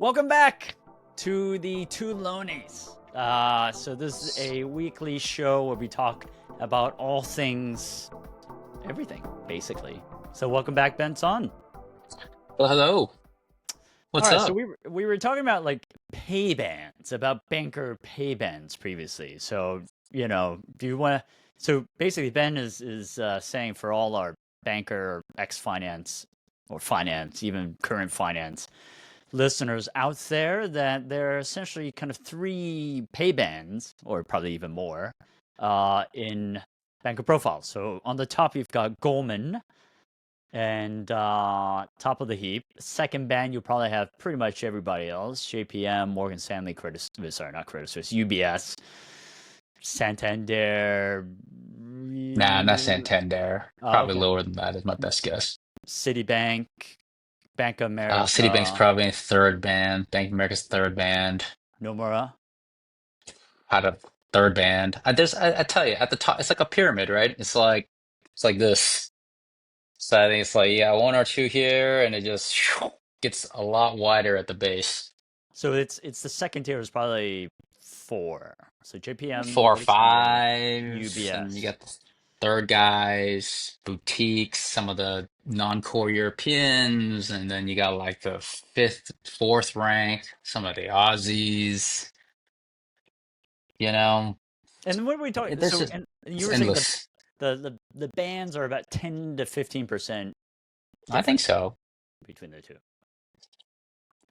Welcome back to the Two Lonies. So this is a weekly show where we talk about all things, everything, basically. So welcome back, Benson. Well, hello. All What's right, so up? we were talking about like pay bans, about banker pay bans previously. So do you want to? So basically, Ben is saying for all our banker, ex finance, or finance, even current finance listeners out there that there are essentially kind of three pay bands, or probably even more, in banker profiles. So on the top, you've got Goldman, and top of the heap. Second band, you'll probably have pretty much everybody else: JPM, Morgan Stanley, sorry, not Credit Suisse, UBS, Santander. Nah, not Santander. Probably Okay. lower than that is my best guess. Citibank, Bank of Citibank's America, probably a third band. Bank of America's third band. Nomura. Out of third band. I tell you, at the top, it's like a pyramid, right? It's like this. So I think it's like, yeah, one or two here, and it just gets a lot wider at the base. So it's the second tier is probably four. So JPM, Four or Morgan Stanley, five, and you UBS. got the third guys, boutiques, some of the non-core Europeans, and then you got like the fifth, fourth rank, some of the Aussies, you know. And what are we talking? There's So just and you it's were saying endless. the bands are about 10 to 15% I think difference so. between the two.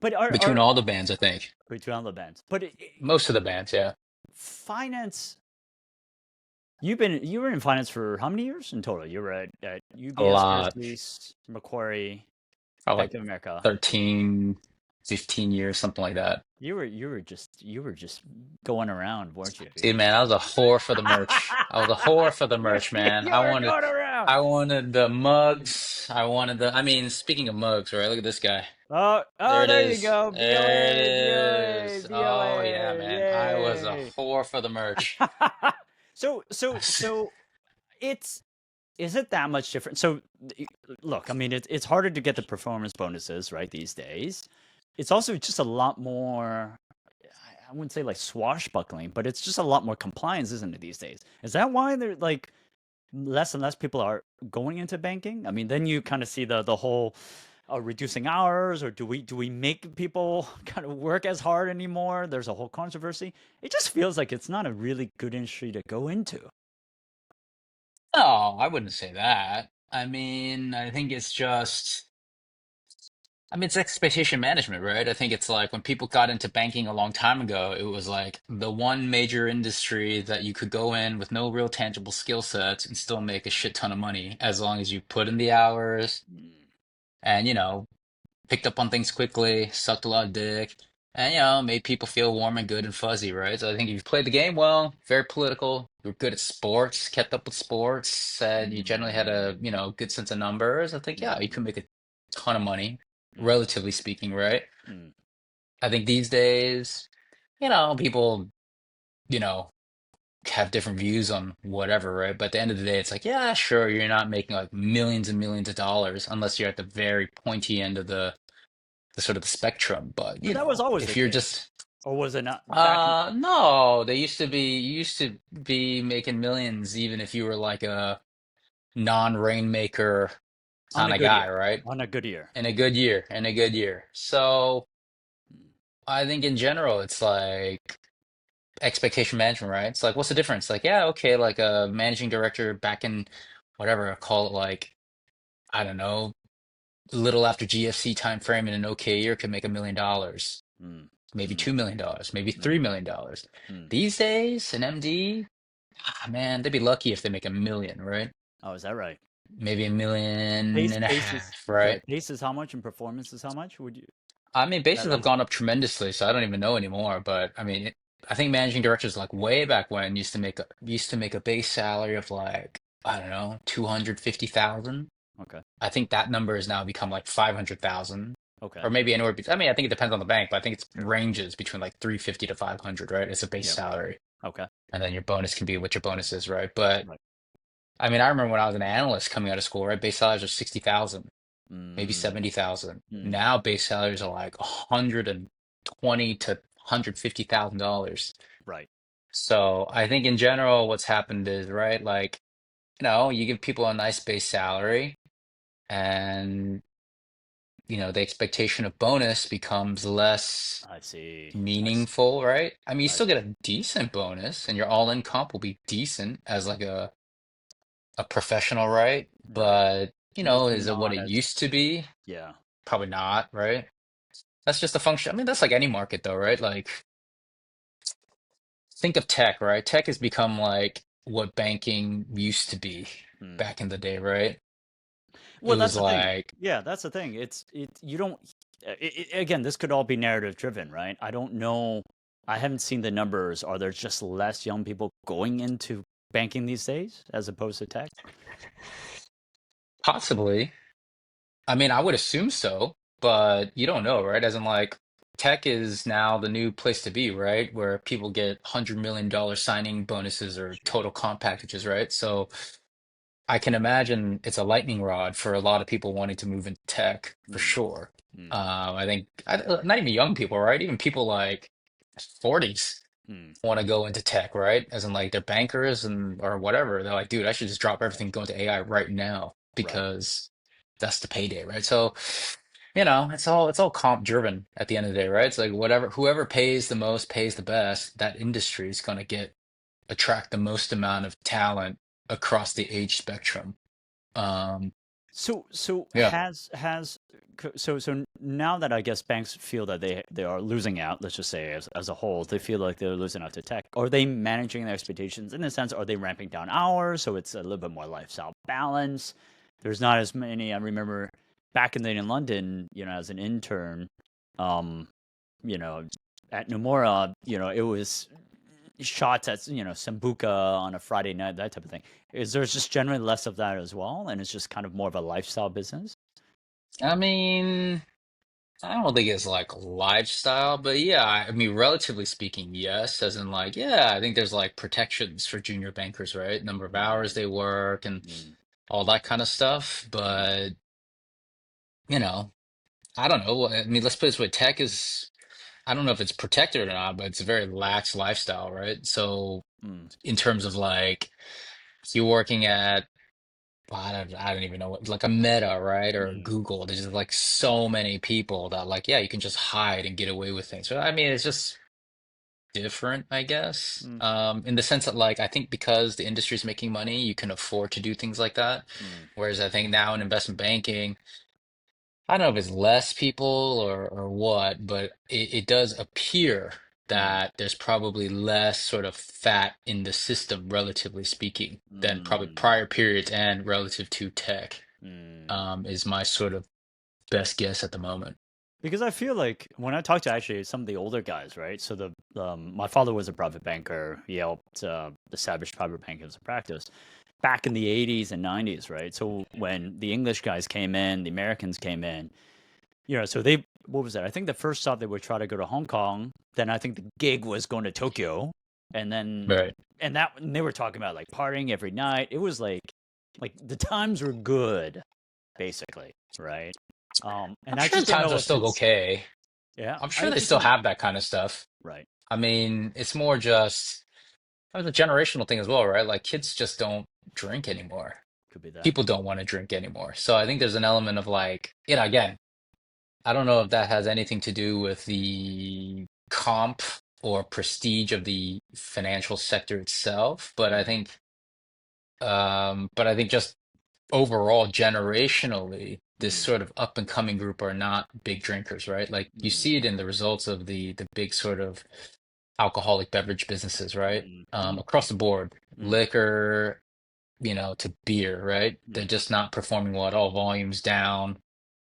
But are Between all the bands, I think. between all the bands. But Most of the bands, yeah. finance. You were in finance for how many years in total? You were at A UBS, Credit lot. Suisse, Macquarie, Probably like Bank of America. 13, 15 years, something like that. You were just going around, weren't you? See, man, I was a whore for the merch. I was a whore for the merch, man. You were going around. I wanted the mugs. I mean, speaking of mugs, right? Look at this guy. There Oh, it there you is. go. There it BLA, BLA, is. Oh yeah, BLA. man. I was a Yay. whore for the merch. So it's is it that much different? So look, I mean it's harder to get the performance bonuses, right, these days. It's also just a lot more I wouldn't say like swashbuckling, but it's just a lot more compliance, isn't it, these days? Is that why they're like less and less people are going into banking? I mean, then you kind of see the whole reducing hours, or do we make people kind of work as hard anymore? There's a whole controversy. It just feels like it's not a really good industry to go into. No, I wouldn't say that. I mean, I think it's expectation management, right? I think it's like when people got into banking a long time ago, it was like the one major industry that you could go in with no real tangible skill sets and still make a shit ton of money as long as you put in the hours Mm. and, picked up on things quickly, sucked a lot of dick, and, made people feel warm and good and fuzzy, right? So I think if you played the game well, very political, you were good at sports, kept up with sports, and you generally had a, good sense of numbers, I think, yeah, you could make a ton of money, Mm. relatively speaking, right? Mm. I think these days, people, you know, have different views on whatever, right? But at the end of the day, it's like, yeah, sure, you're not making like millions and millions of dollars unless you're at the very pointy end of the sort of the spectrum. But But that was always the if you're case, just or was it not back? no, they used to be making millions even if you were like a non-rainmaker On kind a of good guy, year. right? On a good year. In a good year. So I think in general, it's like expectation management, right? It's like, what's the difference? Like, yeah, okay, like a managing director back in whatever, call it like, I don't know, little after GFC time frame in an okay year could make $1 million, Mm. maybe Mm. $2 million, maybe Mm. $3 million. Mm. These days, an MD, man, they'd be lucky if they make 1 million, right? Oh, is that right? Maybe a million Base and a base is half, sorry. right? Base is how much and performance is how much? Would you I mean, that bases have like gone up tremendously, so I don't even know anymore. But I mean, I think managing directors like way back when used to make a base salary of like I don't know 250,000. okay? I think that number has now become like 500,000, Okay. or maybe anywhere. I mean, I think it depends on the bank, but I think it's Yeah. ranges between like 350 to 500, right? It's a base Yeah. salary, Okay. and then your bonus can be what your bonus is, right? But Right. I mean, I remember when I was an analyst coming out of school, right? Base salaries are 60,000, maybe Mm. 70,000. Mm. Now base salaries are like 100 20 to $150,000. Right. So I think in general, what's happened is, right, like, you give people a nice base salary and, the expectation of bonus becomes less I see. I see. meaningful, right? I mean, you I still see. get a decent bonus and your all-in comp will be decent as like a professional, right? Right. But, Just is it what not it as used to be? yeah. Probably not, right? That's just a function. I mean, that's like any market though, right? Like think of tech, right? Tech has become like what banking used to be Hmm. back in the day, right? It Well, was that's the thing. like Yeah, that's the thing. You don't again, this could all be narrative driven, right? I don't know. I haven't seen the numbers. Are there just less young people going into banking these days as opposed to tech? possibly. I mean, I would assume so, but you don't know, right? As in like tech is now the new place to be, right? Where people get $100 million signing bonuses or total comp packages, right? So I can imagine it's a lightning rod for a lot of people wanting to move into tech for Mm, sure. mm, I think not even young people, right? Even people like 40s mm. want to go into tech, right? As in like they're bankers and or whatever. They're like, dude, I should just drop everything, and go into AI right now Right. because that's the payday, right? So, it's all comp driven at the end of the day, right? It's like whatever whoever pays the most pays the best, that industry is gonna attract the most amount of talent across the age spectrum. Um, So yeah. so now that I guess banks feel that they are losing out, let's just say as a whole, they feel like they're losing out to tech. Are they managing their expectations in a sense? Are they ramping down hours so it's a little bit more lifestyle balance? There's not as many. I remember back in London, as an intern, um, you know, at Nomura, it was shots at sambuca on a Friday night, that type of thing. Is there just generally less of that as well, and it's just kind of more of a lifestyle business? I mean, I don't think it's like lifestyle, but yeah, I mean, relatively speaking, yes. As in, like, yeah, I think there's like protections for junior bankers, right? Number of hours Mm, they work and mm, all that kind of stuff. mm, But, you know, I don't know. I mean, let's put it this way, tech is, I don't know if it's protected or not, but it's a very lax lifestyle, right? So, mm, in terms of like, if you're working at, well, I don't even know what, like a Meta, right? Or mm, Google, there's just like so many people that, like, yeah, you can just hide and get away with things. So, I mean, it's just different, I guess. mm, In the sense that, like, I think because the industry is making money, you can afford to do things like that. mm, Whereas I think now in investment banking, I don't know if it's less people or what, but it does appear mm, that there's probably less sort of fat in the system, relatively speaking, than probably mm, prior periods and relative to tech, mm. is my sort of best guess at the moment. Because I feel like when I talk to actually some of the older guys, right? So my father was a private banker. He helped establish private banking as a practice back in the 80s and 90s, right? So when the English guys came in, the Americans came in, so they, what was that? I think the first stop they would try to go to Hong Kong. Then I think the gig was going to Tokyo, and then Right. and they were talking about like partying every night. It was like the times were good, basically, right? I'm And I sure the just don't times know are if still it's okay. yeah. I'm sure I they just still don't know. have that kind of stuff. Right. I mean, it's more just, I mean, the generational thing as well, right? Like kids just don't drink anymore. Could be that. People don't want to drink anymore. So I think there's an element of like, again, I don't know if that has anything to do with the comp or prestige of the financial sector itself, Mm, but I think just overall, generationally, this mm, sort of up and coming group are not big drinkers, right? Like you mm, see it in the results of the big sort of alcoholic beverage businesses, right? mm, mm, Across the board, mm, liquor, to beer, right? They're mm, just not performing well at all. Volumes down.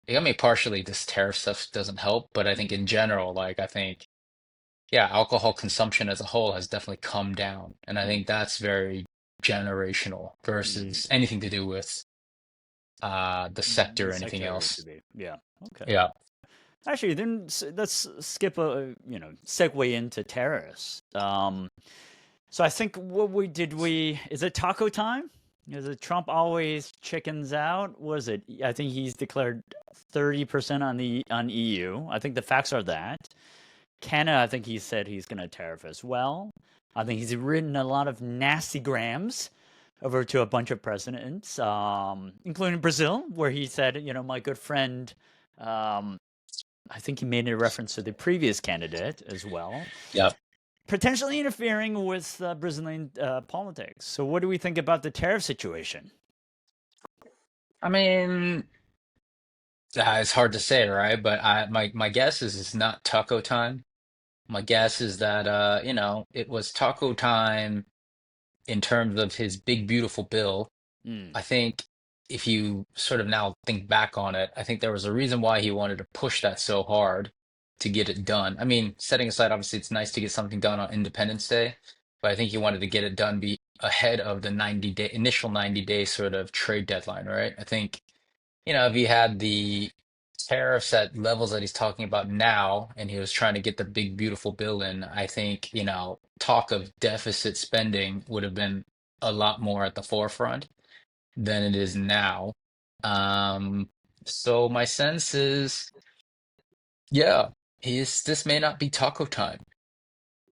I mean, partially this tariff stuff doesn't help, but I think mm, in general, like I think, yeah, alcohol consumption as a whole has definitely come down, and I mm, think that's very generational mm. versus anything to do with the sector The or anything sector else. could be. Yeah. Okay. Yeah. Actually, then let's skip segue into terrorists. So I think is it taco time? Is it Trump always chickens out? Was it? I think he's declared 30% on EU. I think the facts are that. Canada, I think he said he's going to tariff as well. I think he's written a lot of nasty grams over to a bunch of presidents, including Brazil, where he said, my good friend, um, I think he made a reference to the previous candidate as well, Yep. potentially interfering with Brazilian politics. So, what do we think about the tariff situation? I mean, it's hard to say, right? But my guess is it's not taco time. My guess is that it was taco time in terms of his big beautiful bill. Mm, I think if you sort of now think back on it, I think there was a reason why he wanted to push that so hard to get it done. I mean, setting aside, obviously, it's nice to get something done on Independence Day, but I think he wanted to get it done be ahead of the initial 90-day sort of trade deadline, right? I think, if he had the tariffs at levels that he's talking about now, and he was trying to get the big beautiful bill in, I think, talk of deficit spending would have been a lot more at the forefront than it is now. Um, so my sense is, yeah, this may not be taco time.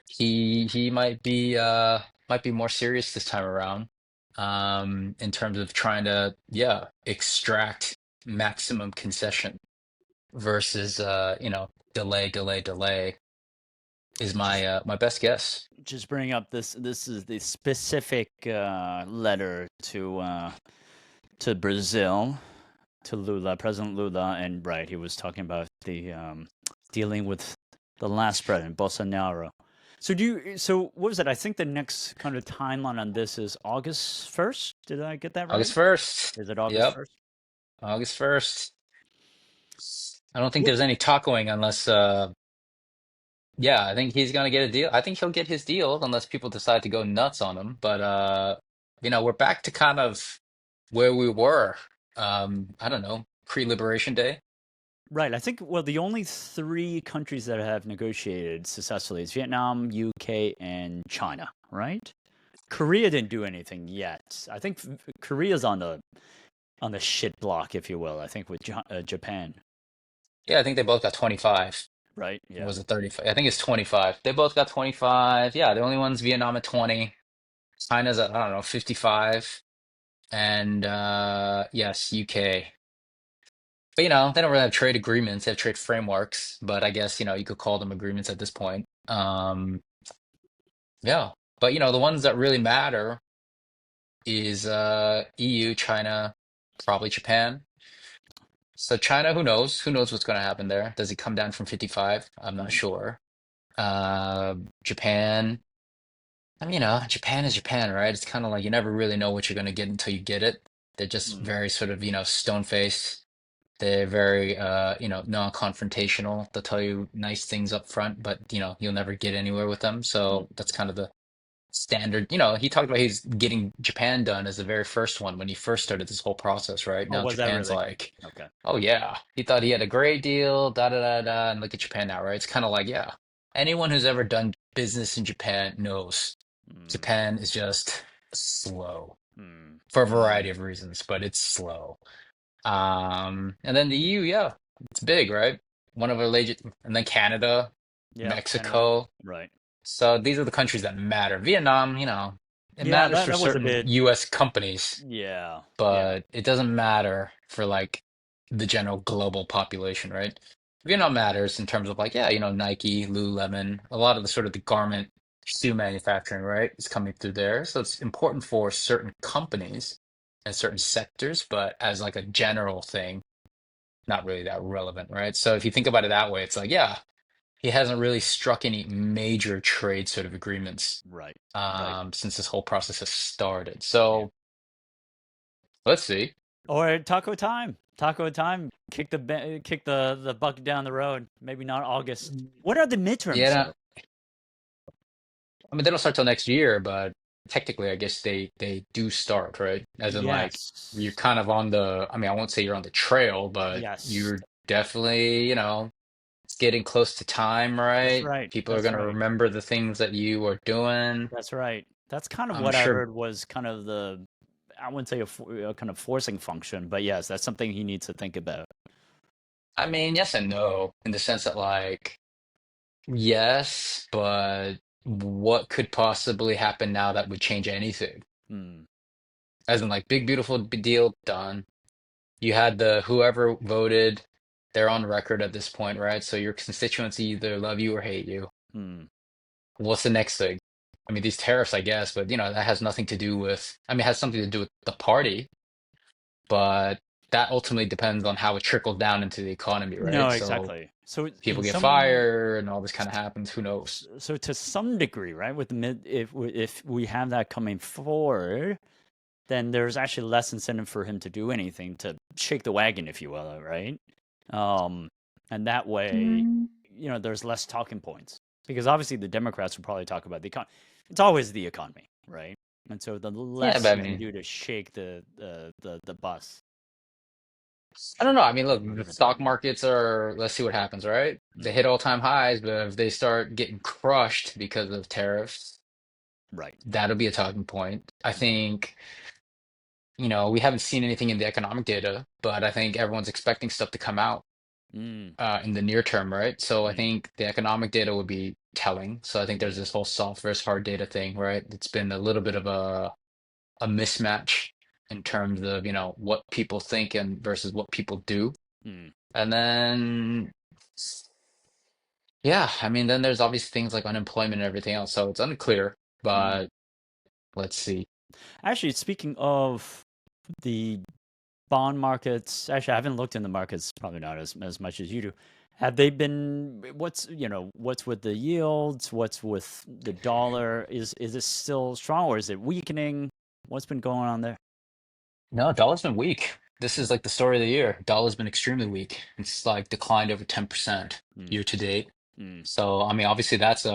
He might be more serious this time around, in terms of trying to, yeah, extract maximum concession versus delay is my just my best guess. just bring up this. This is the specific letter to Brazil, to Lula, President Lula, and right, he was talking about the dealing with the last president, Bolsonaro. So what was it? I think the next kind of timeline on this is August 1st. Did I get that right? August 1st. Is it August Yep, 1st? August 1st. I don't think What? there's any tacoing unless yeah, I think he's gonna get a deal. I think he'll get his deal unless people decide to go nuts on him. But we're back to kind of where we were. I don't know, pre-Liberation Day. Right. I think, well, the only three countries that have negotiated successfully is Vietnam, UK, and China, right? Korea didn't do anything yet. I think Korea's on the shit block, if you will. I think with Japan, Yeah, I think they both got 25. right? Or Yeah. was it 35? I think it's 25. They both got 25. Yeah, the only one's Vietnam at 20. China's at, I don't know, 55. And yes, UK. But they don't really have trade agreements. They have trade frameworks, but I guess, you could call them agreements at this point. Yeah. But the ones that really matter is EU, China, probably Japan. So China, who knows? Who knows what's going to happen there? Does it come down from 55? I'm not Mm, sure. Japan. I mean, Japan is Japan, right? It's kind of like you never really know what you're going to get until you get it. They're just mm, very sort of, stone-faced. They're very, non-confrontational. They'll tell you nice things up front, but, you'll never get anywhere with them. mm. So that's kind of the standard. He talked about he's getting Japan done as the very first one when he first started this whole process, right? Oh, Now was that Japan's really? like, Okay. oh yeah, he thought he had a great deal, da da da da, and look at Japan now, right? It's kind of like, yeah, anyone who's ever done business in Japan knows Mm, Japan is just slow mm, for a mm. variety of reasons, but it's slow. And then the EU, yeah, it's big, right? One of our legit, and then Canada, Yeah, Canada. Mexico. Right. So these are the countries that matter. Vietnam, it Yeah, matters that for that was a certain bit. US companies, Yeah, yeah. but it doesn't matter for like the general global population, right? Vietnam matters in terms of like, yeah, Nike, Lululemon, a lot of the sort of the garment shoe manufacturing, right, is coming through there. So it's important for certain companies and certain sectors, but as like a general thing, not really that relevant, right? So if you think about it that way, it's like, yeah, he hasn't really struck any major trade sort of agreements Right. Right. since this whole process has started. Yeah. So let's see. Or taco time. Taco time. Kick the bucket down the road. Maybe not August. What are the midterms Yeah, though? I mean they don't start till next year, but technically, I guess they do start, right? As in, like you're Yes. kind of on the. I mean, I won't say you're on the trail, but Yes. you're definitely, it's getting close to time, That's right? right. People are That's gonna right. remember the things that you are doing. That's right. That's kind of I'm what I sure. heard was kind of the, I wouldn't say a kind of forcing function, but yes, that's something he needs to think about. I mean, yes and no, in the sense that like. Yes, but what could possibly happen now that would change anything? Hmm. As in, like, big, beautiful deal done. You had the whoever voted, they're on record at this point, right? So your constituency either love you or hate you. Hmm. What's the next thing? I mean, these tariffs, I guess, but that has nothing to do with, I mean, it has something to do with the party, but that ultimately depends on how it trickles down into the economy, No, right? So exactly. So people in get some, fired and all this kind of happens. Who knows? so to some degree, right, with the mid, if we have that coming forward, then there's actually less incentive for him to do anything to shake the wagon, if you will, right? Um, and that way, Mm. there's less talking points because obviously the Democrats will probably talk about the economy. It's always the economy, right? And so the Yeah, less but I you can mean, do to shake the bus. I don't know. I mean, look, the stock markets are, let's see what happens, right? They Mm, hit all-time highs, but if they start getting crushed because of tariffs, right. that'll be a talking point. I Mm, think, we haven't seen anything in the economic data, but I think everyone's expecting stuff to come out mm, in the near term, right? So I mm, think the economic data would be telling. So I think there's mm, this whole soft versus hard data thing, right? It's been a little bit of a mismatch in terms of, what people think and versus what people do. mm, And then, yeah, I mean, then there's obviously things like unemployment and everything else. So it's unclear, mm. but let's see. Actually, speaking of the bond markets, actually, I haven't looked in the markets, probably not as much as you do. Have they been, what's with the yields? What's with the dollar? Is it still strong or is it weakening? What's been going on there? No, dollar's been weak. This is Mm, like the story of the year. Dollar's been extremely weak. It's like declined over 10% mm, year to date. mm, So, I mean, obviously that's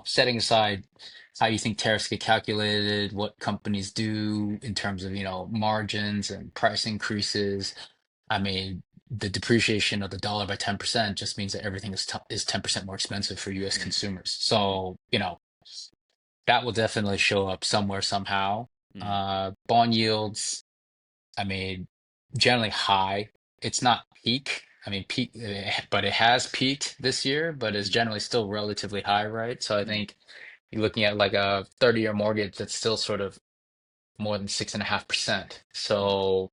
setting aside how you think tariffs get calculated, what companies do in terms of, margins and price increases. I mean, the depreciation of the dollar by 10% just means that everything is 10% more expensive for US mm, consumers. mm, So, that will definitely show up somewhere somehow. mm, Bond yields, I mean, generally high. It's not peak. I mean, peak, but it has peaked this year, but it's mm, generally still relatively high, right? So I mm, think you're looking at like a 30-year mortgage that's still sort of more than 6.5%. mm, So,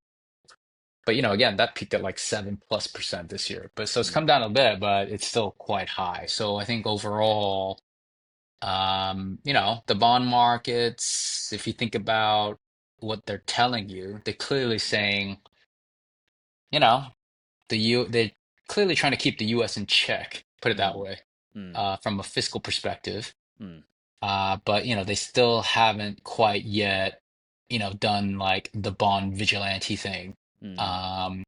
but again, that peaked at like 7+% this year. But so it's mm, come down a bit, but it's still quite high. So I think overall, the bond markets, if you think about what they're telling you, they're clearly saying, you know, they're clearly trying to keep the US in check, put it that mm, way, mm, from a fiscal perspective. mm, But they still haven't quite yet, done like the bond vigilante thing. mm, Um,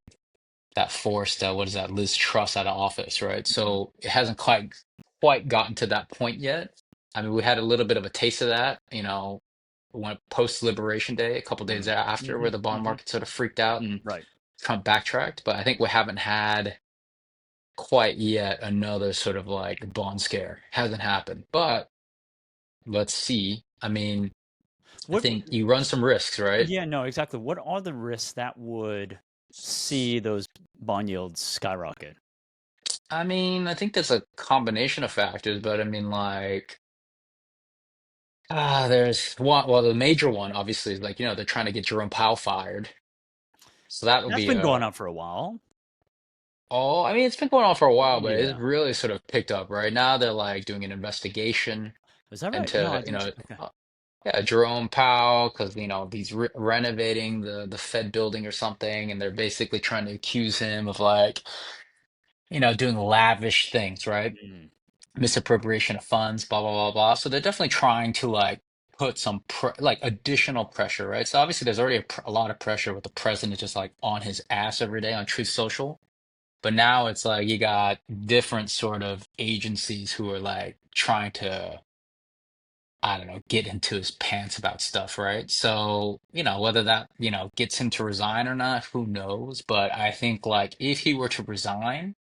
that forced what is that, Liz Truss out of office, right? mm, So it hasn't quite gotten to that point yet. I mean, we had a little bit of a taste of that, when post Liberation Day, a couple days mm, after, where mhm, the bond mhm. market sort of freaked out and Right. Trump backtracked. But I think we haven't had quite yet another sort of like bond scare. Hasn't happened. But let's see. I mean, I What? think you run some risks, right? Yeah, no, exactly. What are the risks that would see those bond yields skyrocket? I mean, I think there's a combination of factors, but I mean, like, there's one. Well, the major one, obviously, is like, they're trying to get Jerome Powell fired. So that would That's be been going on for a while. I mean, it's been going on for a while, but it's Yeah. really sort of picked up right now. They're like doing an investigation Is that right? No, into, I didn't see. Okay. yeah, Jerome Powell, because he's renovating the Fed building or something, and they're basically trying to accuse him of like, doing lavish things, right? Mm, Misappropriation of funds, blah blah blah blah. So they're definitely trying to like put some like additional pressure, right? So obviously there's already a lot of pressure with the president just like on his ass every day on Truth Social, but now it's like you got different sort of agencies who are like trying to, I don't know, get into his pants about stuff, right? So, whether that, gets him to resign or not, who knows? But I think like if he were to resign,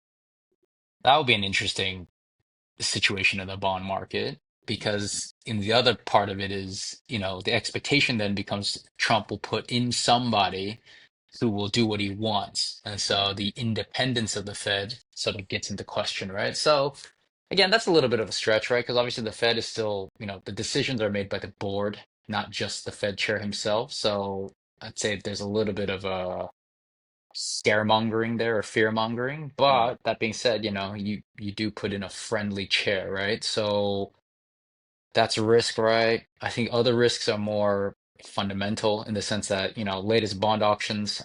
that would be an interesting situation in the bond market, because in the other part of it is, the expectation then becomes Trump will put in somebody who will do what he wants. And mm, so the independence of the Fed sort of gets into question, right? So, again, that's a little bit of a stretch, right? Because obviously the Fed is still, the decisions are made by the board, not just the Fed chair himself. So I'd say there's a little bit of a scaremongering there or fear mongering. Mm. But that being said, you do put in a friendly chair, right? So that's a risk, right? I think other risks are more fundamental in the sense that, latest bond auctions,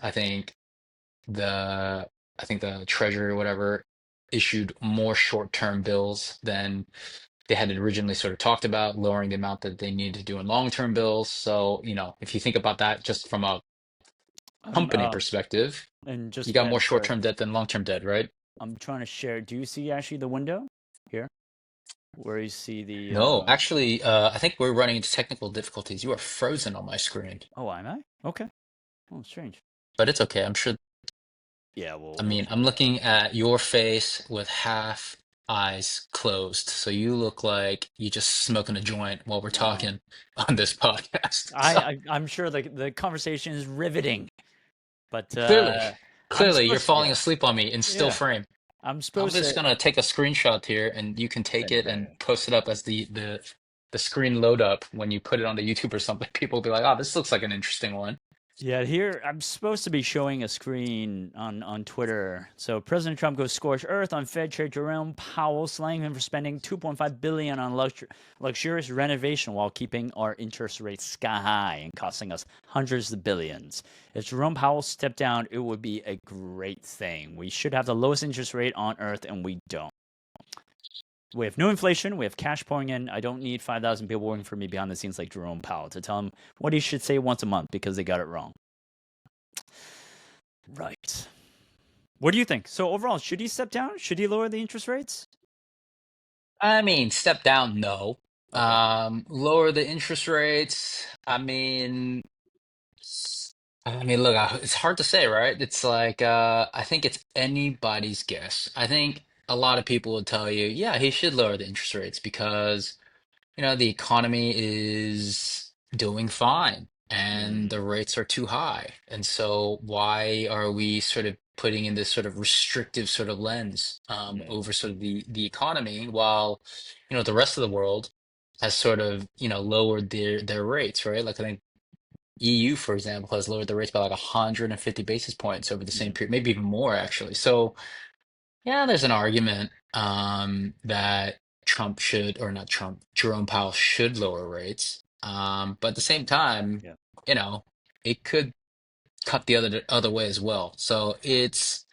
the I think the Treasury or whatever issued more short-term bills than they had originally sort of talked about, lowering the amount that they need to do in long-term bills. So, if you think about that just from a I'm company perspective, and you just got Ben more for short-term debt than long-term debt, right? I'm trying to share. Do you see actually the window here where you see the No, actually, I think we're running into technical difficulties. You are frozen on my screen, Oh, am I? Okay. Oh, strange. but it's okay. I'm sure. Yeah, I we'll mean, try I'm that. looking at your face with half eyes closed. So you look like you just smoking a joint while we're Uh, talking on this podcast. I, So I I'm sure the conversation is riveting, but clearly, I'm clearly you're supposed falling yeah. asleep on me in still Yeah. frame. I'm I'm supposed just to gonna take a screenshot here and you can take Very, it and very. post it up as the screen load up when you put it on the YouTube or something. People will be like, oh, this looks like an interesting one. Yeah, here I'm supposed to be showing a screen on Twitter. So President Trump goes scorched earth on Fed Chair Jerome Powell, slaying him for spending 2.5 billion on luxurious renovation while keeping our interest rates sky high and costing us hundreds of billions. If Jerome Powell stepped down, it would be a great thing. We should have the lowest interest rate on earth, and we don't. We have no inflation. We have cash pouring in. I don't need 5,000 people working for me behind the scenes like Jerome Powell to tell him what he should say once a month because they got it wrong. Right. What do you think? So overall, should he step down? Should he lower the interest rates? I mean, step down, no. Okay. Lower the interest rates. Look, it's hard to say, right? It's like I think it's anybody's guess. I think a lot of people would tell you, yeah, he should lower the interest rates because, the economy is doing fine and Mm, the rates are too high. And so why are we sort of putting in this sort of restrictive sort of lens mm, over sort of the economy while, the rest of the world has sort of, lowered their rates, right? Like I think EU, for example, has lowered the rates by like 150 basis points over the same yeah. period, maybe even more actually. So yeah, there's an argument that Trump should, or not Trump, Jerome Powell should lower rates. But at the same time, Yeah. you know, it could cut the other way as well. So it's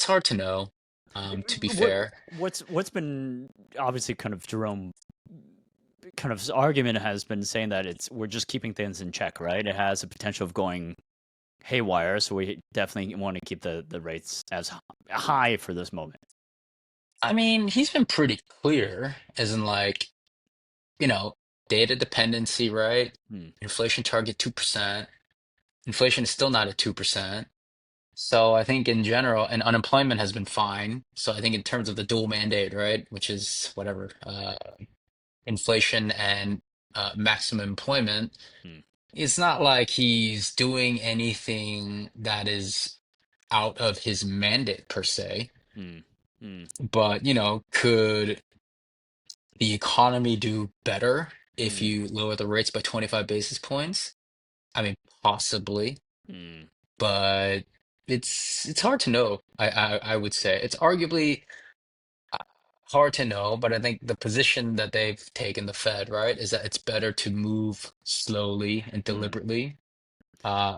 hard to know, to be What fair. what's been obviously kind of Jerome kind of argument has been saying that it's we're just keeping things in check, right? It has a potential of going haywire, so we definitely want to keep the rates as high for this moment. I mean, he's been pretty clear, as in like, you know, data dependency, right? Hmm. Inflation target 2%. Inflation is still not at 2%. So I think in general, and unemployment has been fine. So I think in terms of the dual mandate, right, which is whatever, inflation and maximum employment, Hmm. it's not like he's doing anything that is out of his mandate per se. Hmm. Hmm. But, could the economy do better if Hmm. you lower the rates by 25 basis points? I mean, possibly, Hmm. but it's hard to know. I would say it's arguably hard to know, but I think the position that they've taken, the Fed, right, is that it's better to move slowly and Hmm. deliberately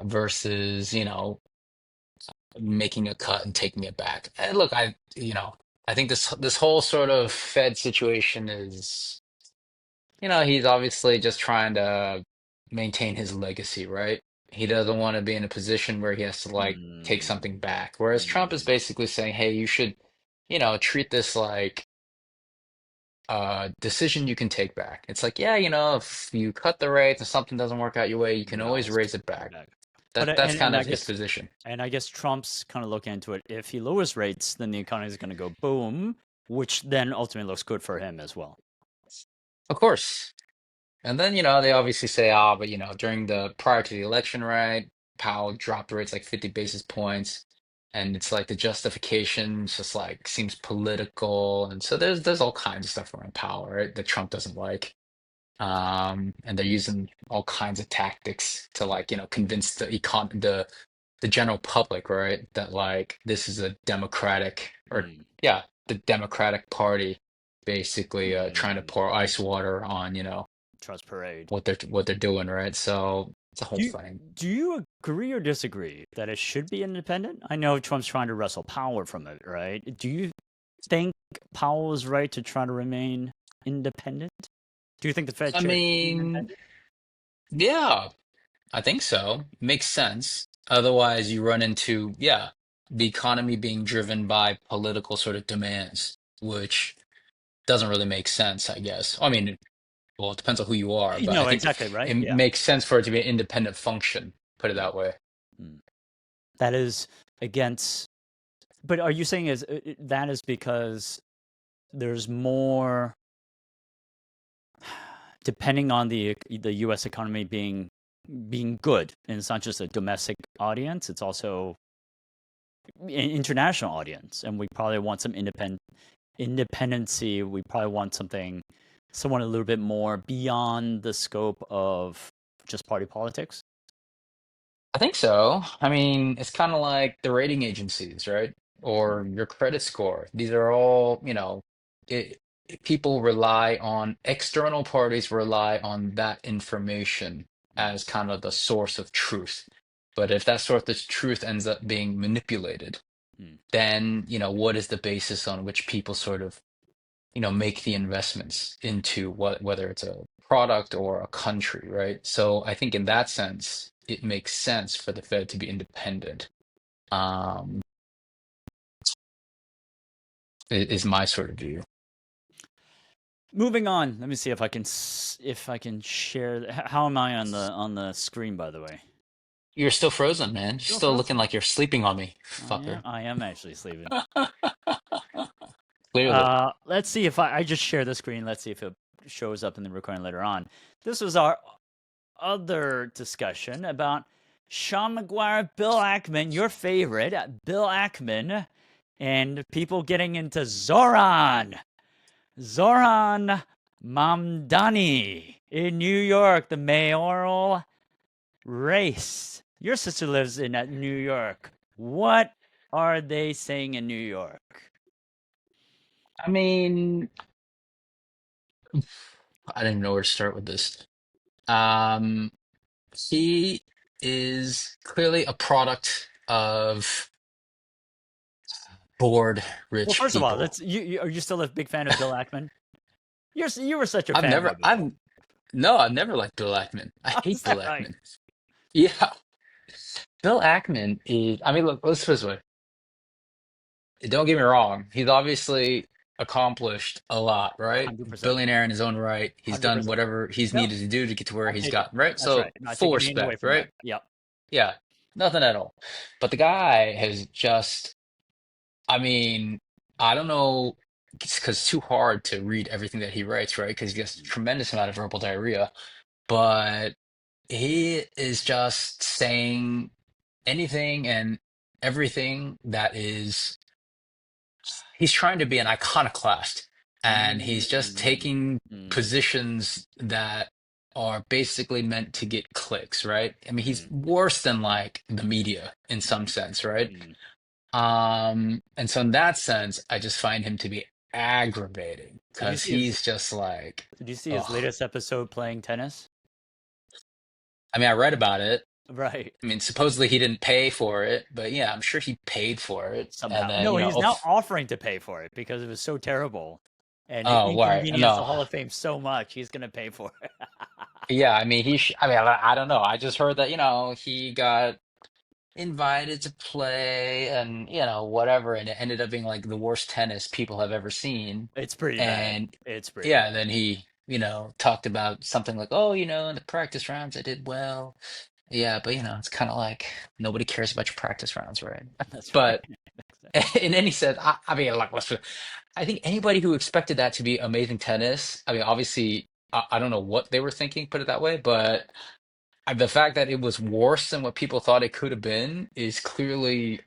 versus, making a cut and taking it back. And look, I think this whole sort of Fed situation is, he's obviously just trying to maintain his legacy, right? He doesn't want to be in a position where he has to like take Hmm. something back. Whereas Trump is Hmm. basically saying, hey, you should, treat this like decision you can take back. It's like, yeah, if you cut the rates and something doesn't work out your way, you You can can always always raise it bring it back. back. But That's kind and of his position. I guess Trump's kind of looking into it. If he lowers rates, then the economy is going to go boom, which then ultimately looks good for him as well. Of course. And then, they obviously say, but during the prior to the election, right, Powell dropped the rates like 50 basis points. and it's like the justification just like seems political, and so there's all kinds of stuff around power, right, that Trump doesn't like. And they're using all kinds of tactics to like, convince the general public, right, that like this is a democratic or Mm, yeah, the Democratic Party basically trying to mm, pour ice water on, trust parade. what they're doing, right? So it's a whole Do you, thing. do you agree or disagree that it should be independent? I know Trump's trying to wrestle power from it, right? Do you think Powell is right to try to remain independent? Do you think the Fed I should be mean, independent? yeah, I think so. Makes sense. Otherwise, you run into, yeah, the economy being driven by political sort of demands, which doesn't really make sense, I guess. I mean, well, it depends on who you are, but I No, think exactly, right? it Yeah. makes sense for it to be an independent function, put it Mm, that way. mm. That is against, but are you saying that is because there's more, depending on the U.S. economy being good, and it's not just a domestic audience; it's also an international audience, and we probably want some independency. We probably want someone a little bit more beyond the scope of just party politics. I think so. I mean, it's kind of like the rating agencies, right? Or your credit score. These are all, it, people rely on, external parties rely on that information Mm, as kind of the source of truth. But if that source of truth ends up being manipulated, mm. then, what is the basis on which people sort of, make the investments into whether it's a product or a country, right? So I think in that sense, it makes sense for the Fed to be independent. Um, is my sort of view. Moving on. Let me see if if I can share. How am I on the screen, by the way? You're still frozen, man. You're Still still looking frozen. like you're sleeping on me, I am. fucker. I am actually sleeping. Clearly. Let's see if I just share the screen. Let's see if it shows up in the recording later on. This was our other discussion about Sean McGuire, Bill Ackman, your favorite, Bill Ackman, and people getting into Zohran Mamdani in New York, the mayoral race. Your sister lives in New York. What are they saying in New York? I mean, I didn't know where to start with this. Um, he is clearly a product of bored Well, rich first of all, people. let's are you still a big fan of Bill Ackman? You were such a I've never, fanboy before. I've No, I've never liked Bill Ackman. I Is hate that Bill right? Ackman. Yeah, Bill Ackman is, I mean, look, let's put it this way. Don't get me wrong. He's obviously accomplished a lot, right? 100%. Billionaire in his own right. He's done 100%. whatever he's No, needed to do to get to where not he's taking. gotten, right? That's right. So Not full taking anything away respect, from that. right? Yep. Yeah, nothing at all. But the guy has just, I mean, I don't know, because it's too hard to read everything that he writes, right? Because he gets a tremendous amount of verbal diarrhea. But he is just saying anything and everything that is, he's trying to be an iconoclast, and he's just Mm, taking mm, positions that are basically meant to get clicks, right? I mean, he's mm, worse than like the media in some mm, sense, right? mm. And so in that sense, I just find him to be aggravating Did you because see his he's just like, Did you see his ugh. latest episode playing tennis? I mean, I read about it. Right. I mean, supposedly he didn't pay for it, but yeah, I'm sure he paid for it. And Somehow. then, No, he's now offering to pay for it because it was so terrible and it oh, right. inconvenienced the No. Hall of Fame so much. He's going to pay for it. Yeah, I mean, I mean, I don't know. I just heard that, he got invited to play and, whatever. And it ended up being like the worst tennis people have ever seen. It's pretty bad. And It's pretty bad. yeah, then he, talked about something like, oh, in the practice rounds, I did well. Yeah, but, it's kind of like nobody cares about your practice rounds, right? That's right. But in any sense, I mean, like, I think anybody who expected that to be amazing tennis, I mean, obviously, I don't know what they were thinking, put it that way, but the fact that it was worse than what people thought it could have been is clearly,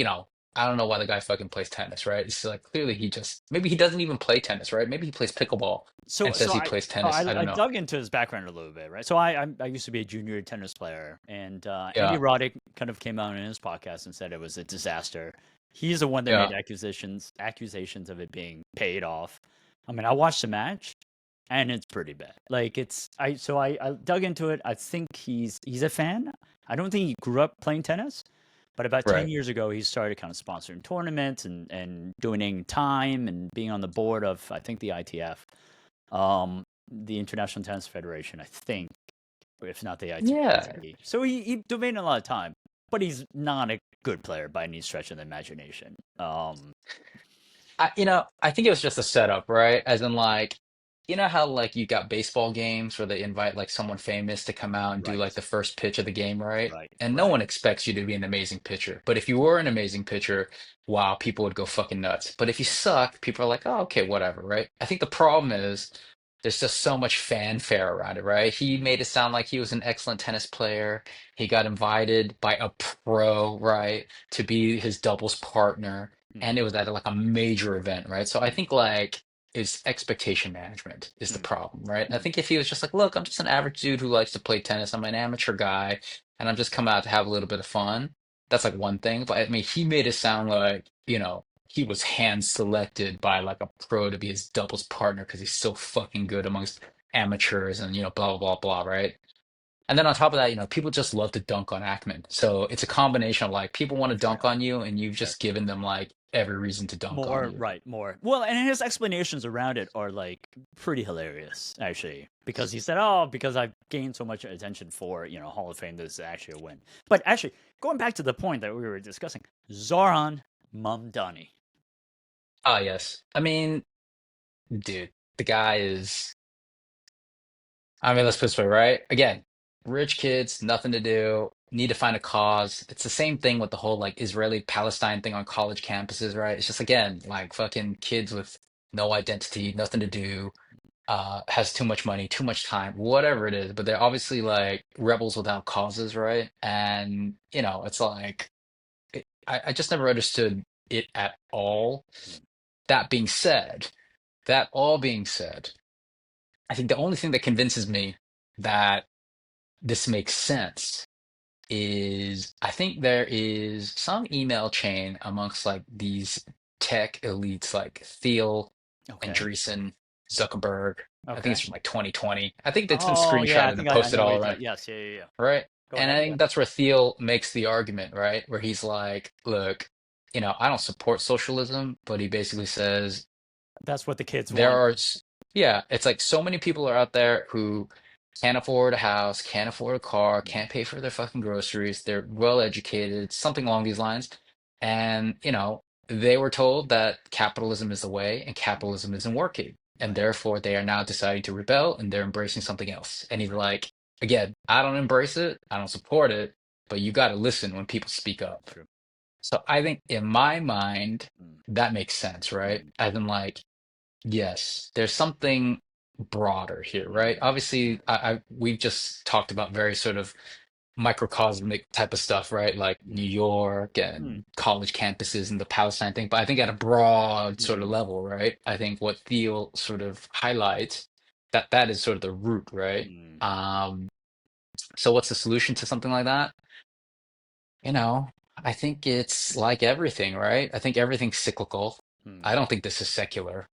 I don't know why the guy fucking plays tennis, right? It's like clearly maybe he doesn't even play tennis, right? Maybe he plays pickleball So and so says he I plays so tennis. I I don't know. dug into his background a little bit, right? So I used to be a junior tennis player, and Andy Yeah, Roddick kind of came out in his podcast and said it was a disaster. He's the one that yeah, made accusations of it being paid off. I mean, I watched the match, and it's pretty bad. Like I dug into it. I think he's a fan. I don't think he grew up playing tennis, but about 10 right. years ago, he started kind of sponsoring tournaments and donating time and being on the board of, I think, the ITF, the International Tennis Federation, I think, if not the Yeah. ITF. So he donated a lot of time, but he's not a good player by any stretch of the imagination. I think it was just a setup, right? As in, like, how like you got baseball games where they invite like someone famous to come out and do like Right, the first pitch of the game, right? right, And no right. one expects you to be an amazing pitcher. But if you were an amazing pitcher, wow, people would go fucking nuts. But if you Yeah, suck, people are like, oh, okay, whatever, right? I think the problem is there's just so much fanfare around it, right? He mm, made it sound like he was an excellent tennis player. He got invited by a pro, right, to be his doubles partner, and mm, it was at like a major event, right? So I mm, think like it's expectation management is the mm, problem, right? I mm. think if he was just like, look, I'm just an average dude who likes to play tennis. I'm an amateur guy, and I'm just coming out to have a little bit of fun. That's like one thing. But I mean, he made it sound like, he was hand selected by like a pro to be his doubles partner because he's so fucking good amongst amateurs and blah blah blah blah, right? And then on top of that, people just love to dunk on Ackman. So it's a combination of like people want to dunk Fair, on you, and you've fair. just given them like every reason to dunk on More, you. right, more. Well, and his explanations around it are like pretty hilarious, actually, because he said, "Oh, because I've gained so much attention for Hall of Fame, this is actually a win." But actually, going back to the point that we were discussing, Zohran Mamdani. Ah, yes. I mean, dude, the guy is. I mean, let's put it this way, right? Again, rich kids, nothing to do, need to find a cause. It's the same thing with the whole like Israeli Palestine thing on college campuses, right? It's just again like fucking kids with no identity, nothing to do, has too much money, too much time, whatever it is. But they're obviously like rebels without causes, right? And it's like I just never understood it at all. Mm, That being said, that all being said, I think the only thing that convinces me that this makes sense is I think there is some email chain amongst like these tech elites like Thiel, okay, Andreessen, Zuckerberg. I think okay. it's from like 2020. I think that's been Oh yeah, I screenshotted and think I posted know what all you're around, talking. Yes, yeah, yeah, yeah. right? Go And I ahead. Yeah, think that's where Thiel makes the argument, right? Where he's like, look, I don't support socialism, but he basically says that's what the kids there want. are, yeah, it's like so many people are out there who can't afford a house, can't afford a car, Mm, can't pay for their fucking groceries. They're well educated, something along these lines. And, they were told that capitalism is the way and capitalism isn't working. And right. therefore, they are now deciding to rebel and they're embracing something else. And he's like, again, I don't embrace it, I don't support it, but you got to listen when people speak up. True. So I think in my mind, Mm, that makes sense, right? mm, As in, like, yes, there's something broader here, right? mm, Obviously, we've just talked about very sort of microcosmic type of stuff, right? Like New mm, York mm, and college campuses and the Palestine thing. But I think at a broad sort of mm, level, right? I think what Thiel sort of highlights that is sort of the root, right? mm, Um, so what's the solution to something like that? You know, I think it's like everything, right? I think everything's cyclical. mm. I don't think this is secular.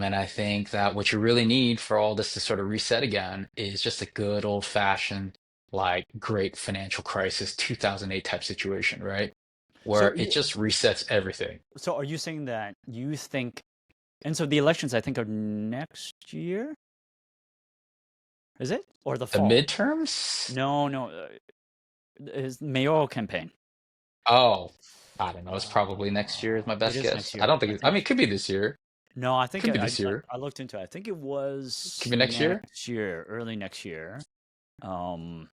And I think that what you really need for all this to sort of reset again is just a good old fashioned, like great financial crisis, 2008 type situation, right? So, Where it just resets everything. so are you saying that you think, and so the elections, I think, are next year? Is it? Or the The fall? midterms? No, no, is mayoral campaign. Oh, I don't know. It's probably next year is my It best is next guess. I year. don't think I I mean, think, it could be this year. no, I It think could be this year. I looked into it. I think it Could was be next year. next year, early next year. Um,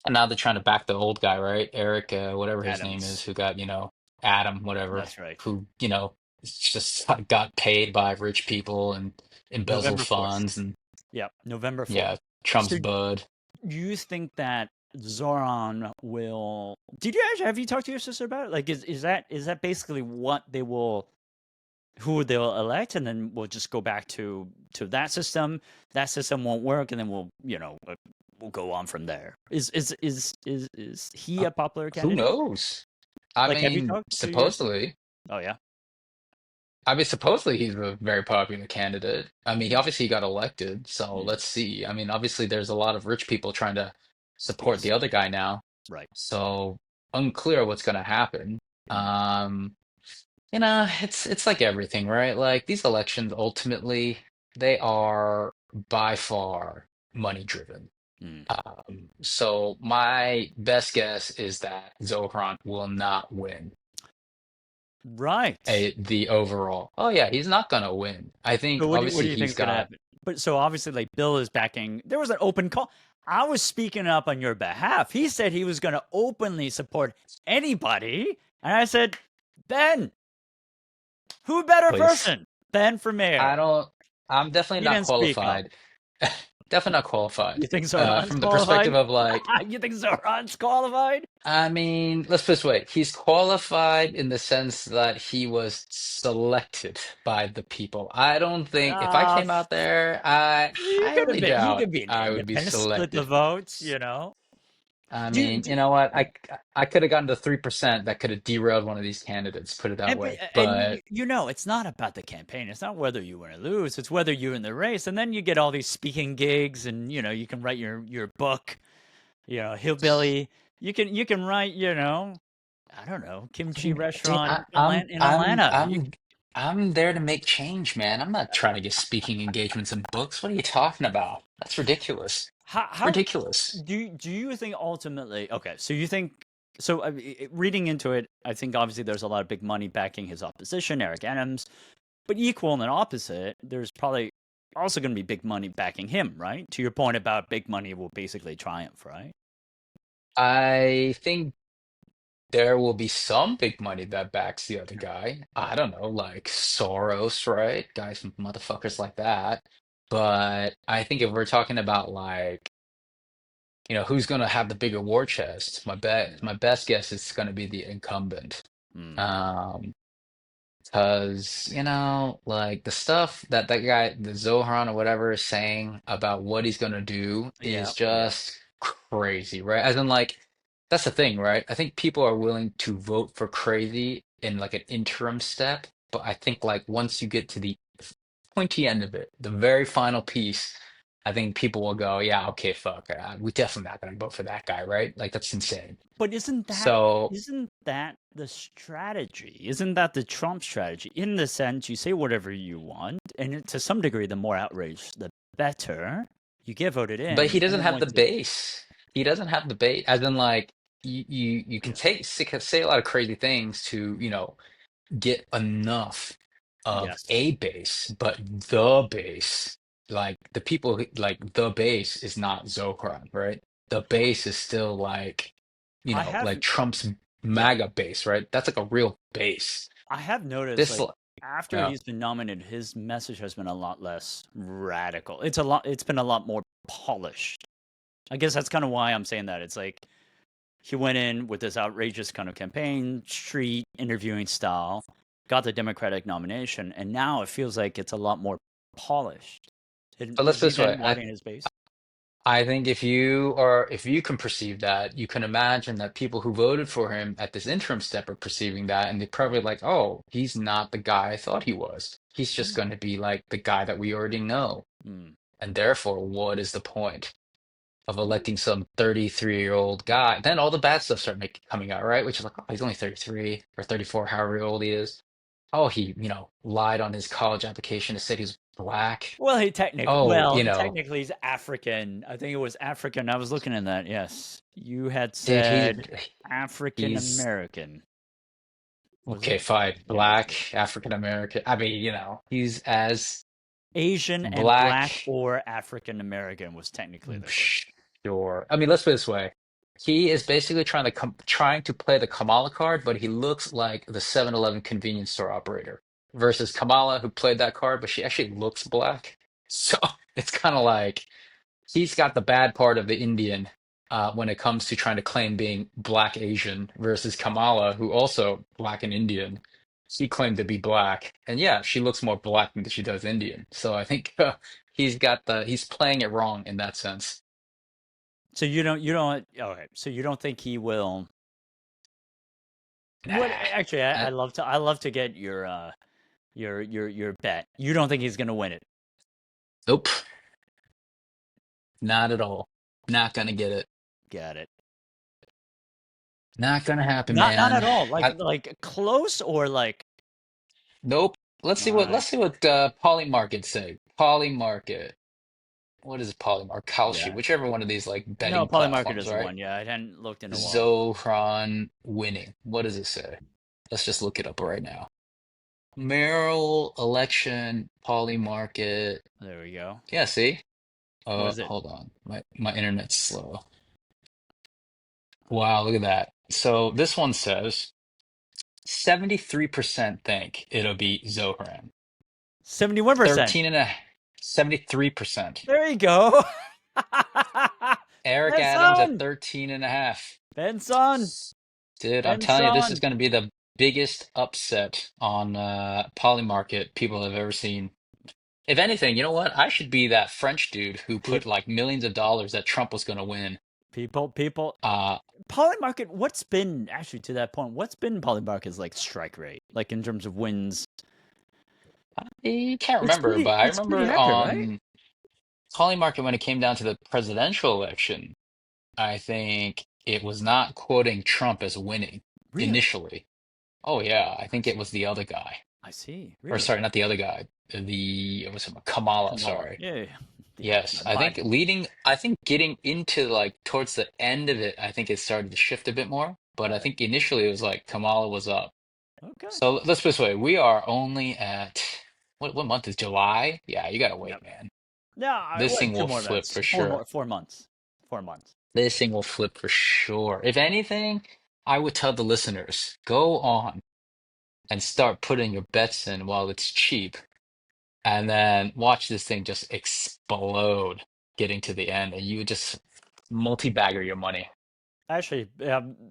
And now they're trying to back the old guy, right? Eric, whatever his name is, Adams. who got, Adam, whatever, That's right. who, just got paid by rich people and embezzled November 4th. funds and Yeah, November 4th. yeah, Trump's So bud. you think that Zoran will. Did you actually have you talked to your sister about it? Like, is that basically what they will, who they'll elect, and then we'll just go back to that system. That system won't work, and then we'll go on from there. Is he Uh, a popular who candidate? knows? I Like, have you mean, talked to your sister? supposedly. Oh yeah. Supposedly he's a very popular candidate. I mean, he Mm, obviously got elected, so mm, let's see. I mean, obviously there's a lot of rich people trying to support yes. the other guy now, Right. so unclear what's going to happen. Mm, Um, it's like everything, right? Like these elections ultimately they are by far money driven. mm. So my best guess is that Zohran will not win Right. the overall. Oh yeah, he's not gonna win. I think So what do obviously you think he's is gonna got. happen? But so obviously, like Bill is backing. There was an open call. I was speaking up on your behalf. He said he was going to openly support anybody, and I said, Ben, who better Please. person? Ben for I mayor. don't. I'm definitely He not didn't speak up. qualified. Definitely not qualified. You think Zoran's From the perspective qualified? of like, You think Zoran's qualified? I mean, let's put it this way. He's qualified in the sense that he was selected by the people. I don't think if I Uh, came out there, I he could have highly been. He doubt could be an I would be independent, split the selected. votes. I Do, mean, do you know what? I could have gotten to 3% that could have derailed one of these candidates, put it that And, way. and But it's not about the campaign. It's not whether you win or lose. It's whether you're in the race. And then you get all these speaking gigs, and you can write your book. Hillbilly. You can write. I don't know, kimchi dude, restaurant in Atlanta. I'm there to make change, man. I'm not trying to get speaking engagements and books. What are you talking about? That's ridiculous. How Ridiculous. do you think ultimately? Okay, so you think so? Reading into it, I think obviously there's a lot of big money backing his opposition, Eric Adams. But equal and opposite, there's probably also going to be big money backing him, right? To your point about big money will basically triumph, right? I think there will be some big money that backs the other guy. I Right. don't know, like Soros, right? Guys, motherfuckers like that. But I think if we're talking about like, who's gonna have the bigger war chest, my best guess is gonna be the incumbent. Mm. Um, Because, like the stuff that that guy, the Zohran or whatever, is saying about what he's gonna do Yeah. is Yeah. just crazy, right? As in, like, that's the thing, right? I think people are willing to vote for crazy in like an interim step, but I think like once you get to the pointy end of it, the very final piece, I think people will go, yeah, okay, fuck, we definitely not gonna vote for that guy, right? Like that's insane. But isn't that So. isn't that the strategy? Isn't that the Trump strategy? In the sense, you say whatever you want, and to some degree, the more outrage, the better. You get voted But he in, and doesn't then have the once you, base. He doesn't have the base, as in like you can yeah, say a lot of crazy things to, get enough of yes, a base, but the base, like the people like the base is not Zohran, right? The base is still like, I have, like Trump's yeah, MAGA base, right? That's like a real base. I have noticed, This, like, after yeah. he's been nominated, his message has been a lot less radical. It's been a lot more polished. I guess that's kind of why I'm saying that. It's like he went in with this outrageous kind of campaign, street interviewing style, got the Democratic nomination, and now it feels like it's a lot more polished. But let's Is put it he this way. then widen his base? I think if you can perceive that, you can imagine that people who voted for him at this interim step are perceiving that, and they're probably like, "Oh, he's not the guy I thought he was. He's just going to be like the guy that we already know." Hmm. And therefore, what is the point of electing some 33-year-old guy? Then all the bad stuff coming out, right? Which is like, oh, he's only 33 or 34, however old he is. Oh, he, lied on his college application to say he's black. Well, Oh, he technically is African. I think it was African. I was looking at that. Yes, you had dude, said African he's American. Was okay, it? fine. Yeah, it was it. Black, African American. I mean, he's as Asian and black black. or African American was technically the word. Sure. I mean, let's put it this way. He is basically trying to play the Kamala card, but he looks like the 7-Eleven convenience store operator versus Kamala, who played that card, but she actually looks black. So it's kind of like he's got the bad part of the Indian, when it comes to trying to claim being Black Asian versus Kamala, who also Black and Indian. She claimed to be Black, and yeah, she looks more Black than she does Indian. So I think he's playing it wrong in that sense. So you don't okay. So you don't think he will? What Nah, actually? I, I love to get your bet. You don't think he's gonna win it? nope, not at all. Not gonna get it. Got it. Not gonna happen, Not man. at all. Like I, close or like nope. my Let's see what Polymarket say. Polymarket. What is Polymarket? Kalshi, yeah. whichever one of these like No, betting Polymarket platforms, is the right? one. Yeah, I hadn't looked in a while. Zohran winning. What does it say? Let's just look it up right now. Mayoral election, Polymarket. There we go. Yeah, see? What is it? Hold on. My internet's slow. Wow, look at that. So this one says 73% think it'll be Zohran. 71%. 13 and a 73%. There you go. Eric Adams at Benson. 13 and a half. Benson. Dude, I'm telling you, this is Benson. going to be the biggest upset on Polymarket people have ever seen. If anything, you know what? I should be that French dude who put People, like millions of dollars that Trump was going to win. people. Uh, Polymarket, what's been actually to that point? What's been Polymarket's like strike rate, like in terms of wins? I can't remember, but I It's pretty remember accurate, right? on Polymarket when it came down to the presidential election, I think it was not quoting Trump as winning Really? initially. Oh yeah, I I think it see. was the other guy. I see. Or Really? sorry, not the other guy. It was Kamala, Kamala. sorry. Yeah, yeah, yeah. Yeah, Yes, not Biden. I think getting into like towards the end of it, I think it started to shift a bit more. But I Right. think initially it was like Kamala was up. Okay. So let's put it this way, we are only at what month is July? Yeah, you gotta Yep. wait, man. No, This what? thing Two will more flip months. for sure. 4 months. 4 months. This thing will flip for sure. If anything, I would tell the listeners, go on and start putting your bets in while it's cheap, and then watch this thing just explode getting to the end, and you just multi-bagger your money. Actually,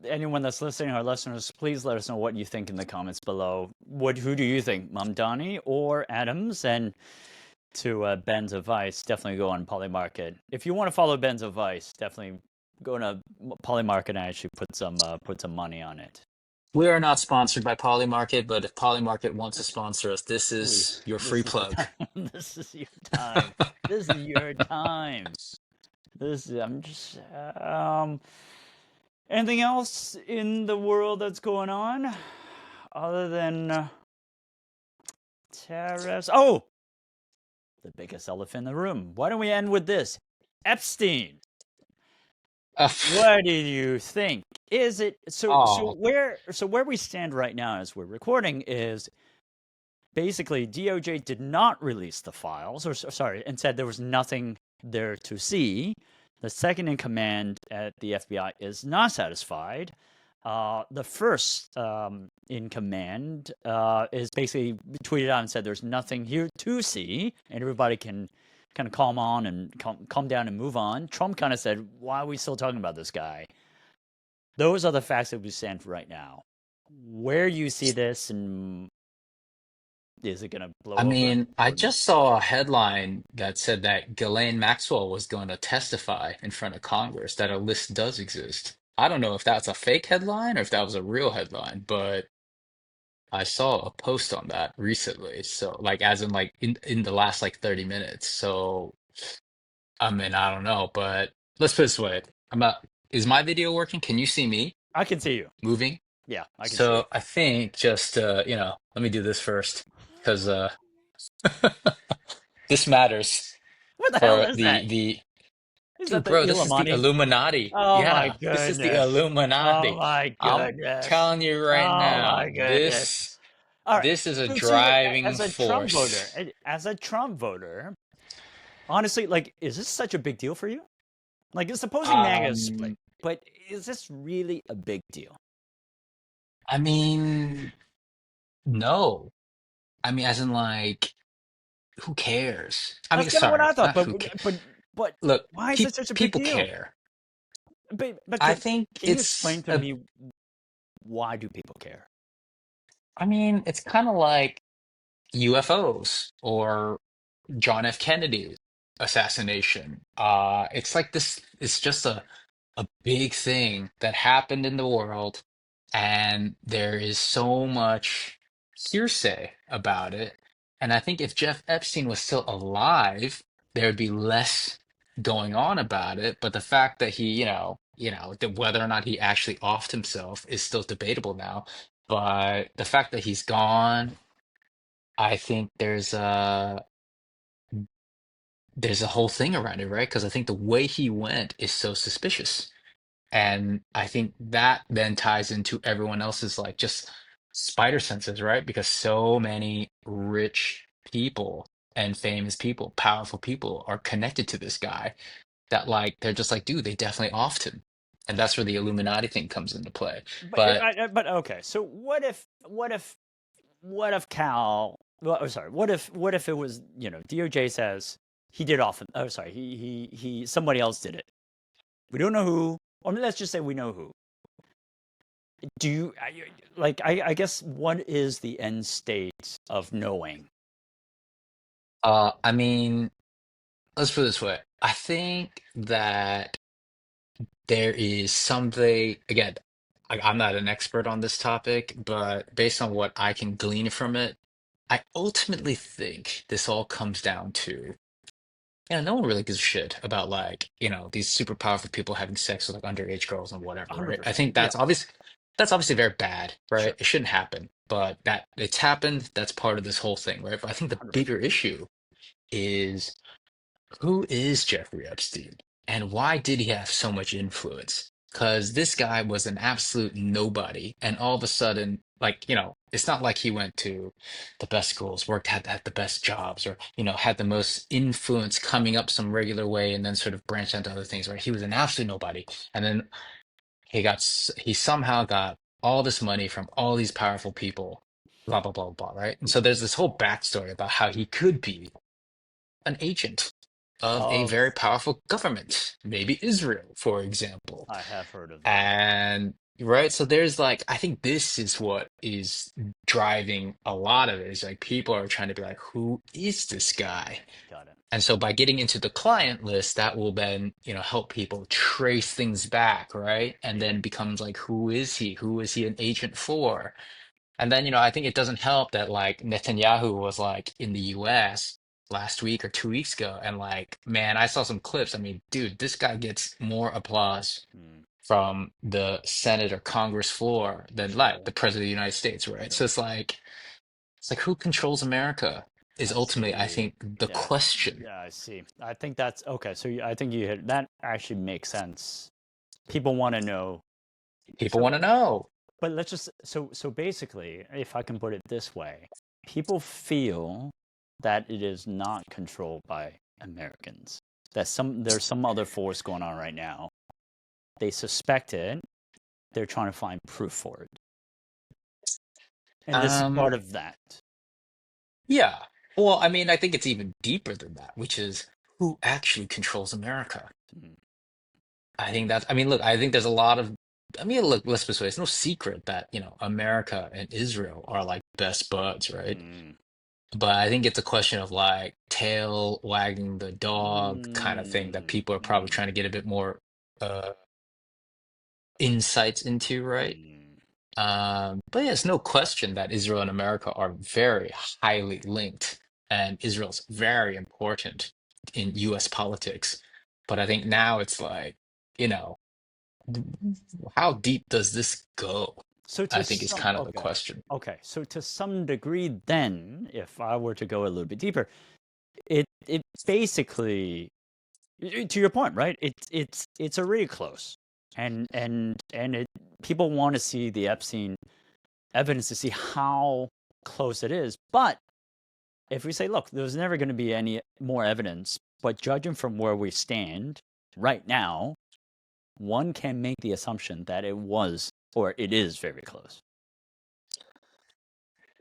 anyone that's listening, our listeners, please let us know what you think in the comments below. Who do you think, Mamdani or Adams? And to Ben's advice, definitely go on Polymarket. If you want to follow Ben's advice, definitely go to Polymarket and actually put some money on it. We are not sponsored by Polymarket, but if Polymarket wants to sponsor us, this is Please, your free this is your plug. time. This is your time. This is your time. I'm just anything else in the world that's going on other than tariffs? Oh, the biggest elephant in the room. Why don't we end with this? Epstein. Pff, What do you think? Is it oh, so where we stand right now as we're recording is basically DOJ did not release the files, or sorry, and said there was nothing there to see. The second in command at the FBI is not satisfied. The first in command is basically tweeted out and said there's nothing here to see, and everybody can kind of calm on and calm down and move on. Trump kind of said, "Why are we still talking about this guy?" Those are the facts that we stand for right now. Where you see this, and is it going to I blow over? mean, I Or no? just saw a headline that said that Ghislaine Maxwell was going to testify in front of Congress that a list does exist. I don't know if that's a fake headline or if that was a real headline, but I saw a post on that recently. So, like, as in, like, in the last like 30 minutes. So, I mean, I don't know, but let's put it this way. Is my video working? Can you see me I can see you. moving? Yeah, I can see you. So, I think just, let me do this first because this matters What the hell for is that? the Is that dude, the bro. This is the Illuminati? Illuminati. Oh my Yeah, this is the goodness. Oh Illuminati. my I'm goodness. telling you right Oh my now, goodness. All right. this is a So driving as a Trump voter, force. honestly, like, is this such a big deal for you? Like, supposing MAGA is split, Um, but is this really a big deal? I mean, no. I mean, as in like, who cares? I That's mean, kind of what sorry, I thought, not who cares. but Look, why is it such a big people deal? care. But I think can you explain to a, me why do people care? I mean, it's kind of like UFOs or John F. Kennedy's assassination. It's like this, it's just a big thing that happened in the world, and there is so much hearsay about it. And I think if Jeff Epstein was still alive, there would be less going on about it. But the fact that he, that whether or not he actually offed himself is still debatable now. But the fact that he's gone, I think there's a whole thing around it, right? Because I think the way he went is so suspicious. And I think that then ties into everyone else's like just spider senses, right? Because so many rich people and famous people, powerful people are connected to this guy that like they're just like, dude, they definitely offed him. And that's where the Illuminati thing comes into play. But But okay, so what if Cal? Well, oh, sorry. What if it was DOJ says he did off? Oh, sorry. He somebody else did it. We don't know who. Or let's just say we know who. Do you like? I guess what is the end state of knowing? I mean, let's put it this way. I think that there is something, again, I'm not an expert on this topic, but based on what I can glean from it, I ultimately think this all comes down to, no one really gives a shit about like, these super powerful people having sex with like underage girls and whatever, Hundred right? I percent. think Yeah. that's obviously very bad, right? Sure. It shouldn't happen, but that it's happened, that's part of this whole thing, right? But I think the 100%. bigger issue is who is Jeffrey Epstein and why did he have so much influence? Because this guy was an absolute nobody, and all of a sudden, like, it's not like he went to the best schools, worked, had the best jobs, or, had the most influence coming up some regular way and then sort of branched into other things, right? He was an absolute nobody. And then he somehow got all this money from all these powerful people, blah, blah, blah, blah, right? And so there's this whole backstory about how he could be an agent of a Of very powerful government, maybe Israel, for example. I have heard of that. And right, so there's like, I think this is what is driving a lot of it is like people are trying to be like, who is this guy? Got it. And so by getting into the client list, that will then, help people trace things back, right? And Yeah. then becomes like, who is he? Who is he an agent for? And then, I think it doesn't help that like Netanyahu was like in the US last week or 2 weeks ago. And like, man, I saw some clips. I mean, dude, this guy gets more applause Mm, from the Senate or Congress floor than like sure. the President of the United States, right? So Sure. it's like who controls America is I ultimately, I see. think, the Yeah. question. Yeah, I see. I think that's okay. So I think you hit that actually makes sense. People want to know. People So, want to know. but let's just so basically, if I can put it this way, people feel that it is not controlled by Americans. That there's some other force going on right now. They suspect it. They're trying to find proof for it. And this is Um, part of that. yeah. Well, I mean, I think it's even deeper than that, which is who actually controls America. Mm, I mean, look, I think there's a lot of, I mean, look, let's be honest, it's no secret that, America and Israel are like best buds, right? mm, But I think it's a question of like tail wagging the dog kind of thing that mm, people are probably mm, trying to get a bit more uh insights into, right? mm. But yeah, it's no question that Israel and America are very highly linked, and Israel's very important in US politics. But I think now it's like, you know, how deep does this go? So I to think is some, kind of the okay, question. okay. So to some degree, then, if I were to go a little bit deeper, it basically, to your point, right? It's already close, and people want to see the Epstein evidence to see how close it is. But if we say, look, there's never going to be any more evidence, but judging from where we stand right now, one can make the assumption that it was or it is very close.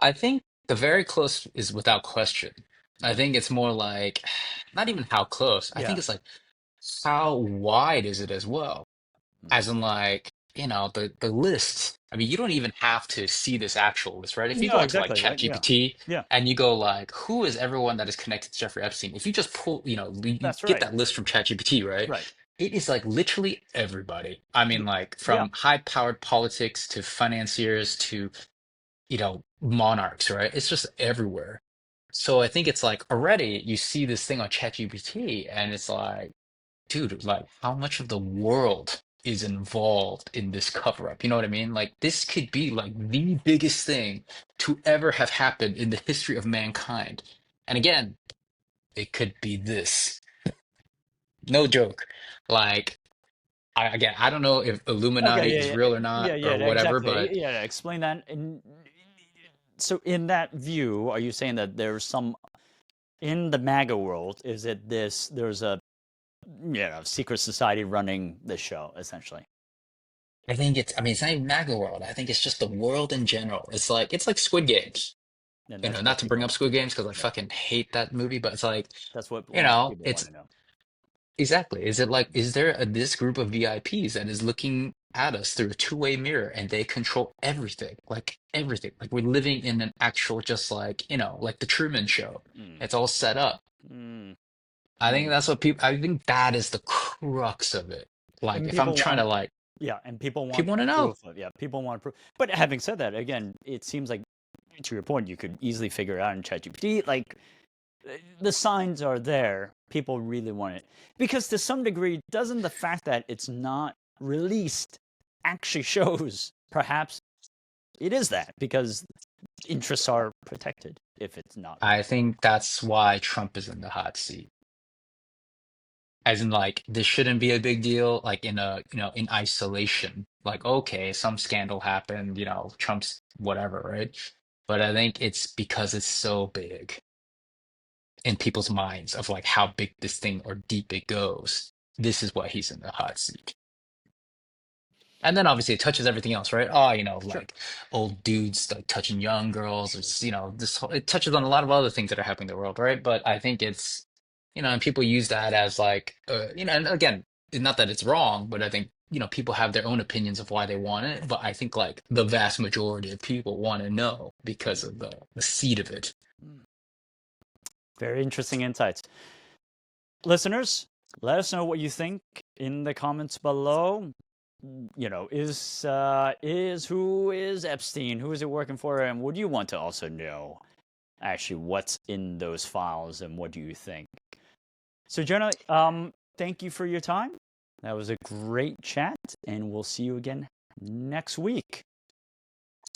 I think the very close is without question. I Mm. think it's more like not even how close. I think Yeah. it's like how wide is it as well? as in like, the lists. I mean, you don't even have to see this actual list, right? If you No, go onto like exactly, right? Yeah. ChatGPT Yeah. and you go like, who is everyone that is connected to Jeffrey Epstein? If you just pull, you That's get right. that list from ChatGPT, right? Right. It is like literally everybody. I mean, like Yeah. from high-powered politics to financiers to, monarchs, right? It's just everywhere. So I think it's like already you see this thing on ChatGPT and it's like, dude, like how much of the world is involved in this cover up? You know what I mean? Like this could be like the biggest thing to ever have happened in the history of mankind. And again, it could be this. No joke. Like again, I don't know if Okay. Illuminati Yeah. is Yeah. real or Yeah. not Yeah. or whatever, Exactly. but Yeah. Yeah, explain that. And so, in that view, are you saying that there's some in the MAGA world? Is it this? There's a secret society running the show essentially. I think I mean, it's not even MAGA world. I think it's just the world in general. It's like Squid Games. And that's what Not to bring people up Squid Games because I right. fucking hate that movie, but it's like, That's what a lot of people want it's to know. exactly. Is it like, is there this group of VIPs that is looking at us through a two-way mirror and they control everything, like everything? Like we're living in an actual, just like, like the Truman Show. Mm, It's all set up. mm, I think mm. that's what I think that is the crux of it. Like And if I'm people trying want to like, yeah, and people want people want to know. proof of yeah, people want proof. But having said that, again, it seems like to your point, you could easily figure it out in ChatGPT. Like the signs are there. People really want it because to some degree, doesn't the fact that it's not released actually shows perhaps it is that because interests are protected if it's not I think that's why Trump is in the hot seat. As in, like, this shouldn't be a big deal, like in isolation. Like, okay, some scandal happened, Trump's whatever, right? But I think it's because it's so big in people's minds of like how big this thing or deep it goes. This is why he's in the hot seat. And then obviously it touches everything else, right? Oh, sure. like old dudes like touching young girls, or it touches on a lot of other things that are happening in the world, right? But I think it's, and people use that as like, and again, not that it's wrong, but I think, people have their own opinions of why they want it. But I think like the vast majority of people want to know because of the seed of it. Very interesting insights. Listeners, let us know what you think in the comments below. Is who is Epstein? Who is it working for? And would you want to also know actually what's in those files and what do you think? So Jonah, thank you for your time. That was a great chat, and we'll see you again next week.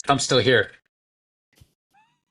I'm still here.